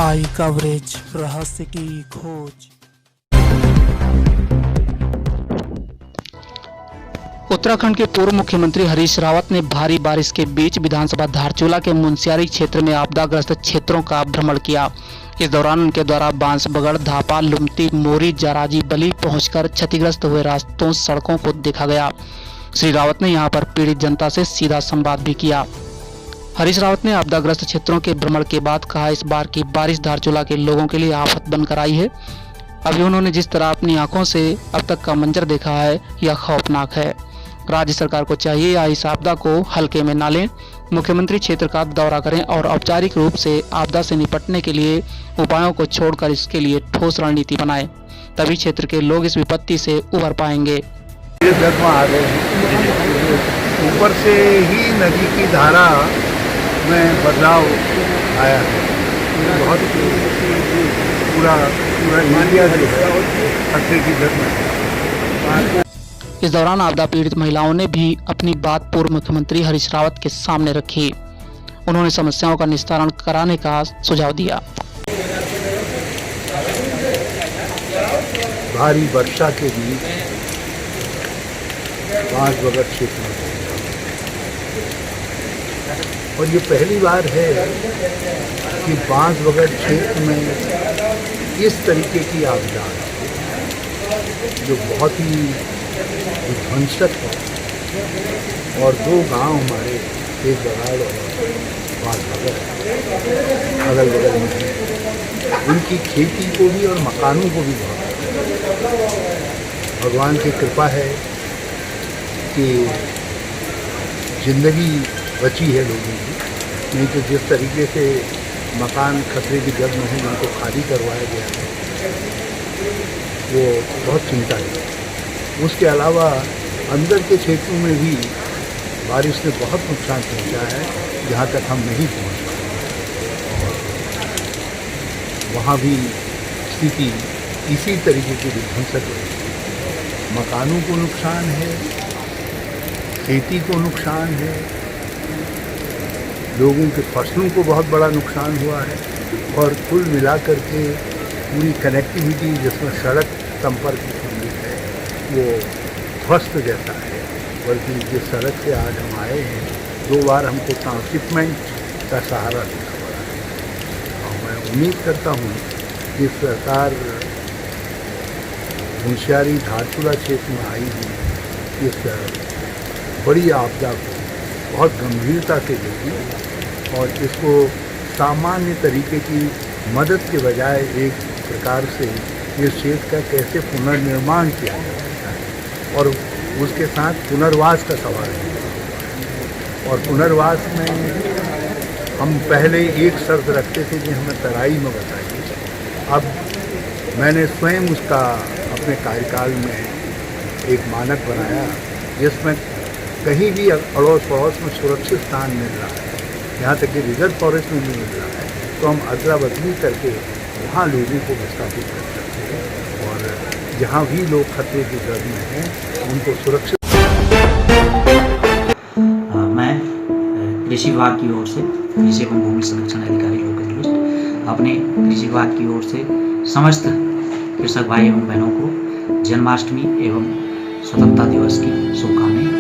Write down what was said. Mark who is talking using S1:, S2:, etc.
S1: आई coverage, रहस्य की खोज।
S2: उत्तराखंड के पूर्व मुख्यमंत्री हरीश रावत ने भारी बारिश के बीच विधानसभा धारचूला के मुनस्यारी क्षेत्र में आपदाग्रस्त क्षेत्रों का भ्रमण किया। इस दौरान उनके द्वारा बांसबगड़, धापा, लुमती, मोरी, जराजी बली पहुंचकर क्षतिग्रस्त हुए रास्तों, सड़कों को देखा गया। श्री रावत ने यहां पर पीड़ित जनता से सीधा संवाद भी किया। हरीश रावत ने आपदाग्रस्त क्षेत्रों के भ्रमण के बाद कहा, इस बार की बारिश धारचूला के लोगों के लिए आफत बनकर आई है। अभी उन्होंने जिस तरह अपनी आंखों से अब तक का मंजर देखा है, यह खौफनाक है। राज्य सरकार को चाहिए या इस आपदा को हल्के में ना लें, मुख्यमंत्री क्षेत्र का दौरा करें और औपचारिक रूप से आपदा से निपटने के लिए उपायों को छोड़कर इसके लिए ठोस रणनीति बनाएं। तभी क्षेत्र के लोग इस विपत्ति से उबर पाएंगे।
S3: ऊपर से ही नदी की धारा में बदलाव आया है। बहुत पूरा इंडिया जो है खतरे की जद में।
S2: इस दौरान आपदा पीड़ित महिलाओं ने भी अपनी बात पूर्व मुख्यमंत्री हरीश रावत के सामने रखी। उन्होंने समस्याओं का निस्तारण कराने का सुझाव दिया।
S3: भारी वर्षा के बीच बांसबगड़ क्षेत्र में, और ये पहली बार है कि बांसबगड़ क्षेत्र में इस तरीके की आपदा जो बहुत ही विध्वंसक है। और दो गांव हमारे, एक बगाड़ और बांसबगड़ अगल बगल में है, उनकी खेती को भी और मकानों को भी बहुत भगवान की कृपा है कि जिंदगी बची है लोगों की। नहीं तो जिस तरीके से मकान खतरे की जद में है, जिनको खाली करवाया गया है, वो बहुत चिंता है। उसके अलावा अंदर के क्षेत्रों में भी बारिश ने बहुत नुकसान पहुंचा है, जहां तक हम नहीं पहुंच पाए। वहाँ भी स्थिति इसी तरीके की विध्वंसक है। मकानों को नुकसान है, खेती को नुकसान है, लोगों के फसलों को बहुत बड़ा नुकसान हुआ है। और कुल मिलाकर के पूरी कनेक्टिविटी जिसमें सड़क संपर्क सम्मिलित है, वो ध्वस्त जैसा है। बल्कि जिस सड़क से आज हम आए हैं, 2 बार हमको ट्रांसशिपमेंट का सहारा लेना पड़ा है। और मैं उम्मीद करता हूँ कि सरकार मुनस्यारी धारचूला क्षेत्र में आई हुई इस बड़ी आपदा को बहुत गंभीरता से लेगी और इसको सामान्य तरीके की मदद के बजाय एक प्रकार से इस क्षेत्र का कैसे पुनर्निर्माण किया जा सकता है, और उसके साथ पुनर्वास का सवाल है। और पुनर्वास में हम पहले एक शर्त रखते थे कि हमें तराई में बताइए। अब मैंने स्वयं उसका अपने कार्यकाल में एक मानक बनाया, जिसमें कहीं भी अड़ोस पड़ोस में सुरक्षित स्थान मिल रहा है, यहाँ तक कि रिजर्व फॉरेस्ट में भी मिल रहा है, तो हम अदला बदली करके वहाँ लोगों को विस्थापित कर सकते हैं। और जहाँ भी लोग खतरे की जद में हैं, उनको सुरक्षित।
S4: मैं कृषि विभाग की ओर से कृषि एवं भूमि संरक्षण अधिकारी लोकल लिस्ट अपने कृषि विभाग की ओर से समस्त कृषक भाई एवं बहनों को जन्माष्टमी एवं स्वतंत्रता दिवस की शुभकामनाएं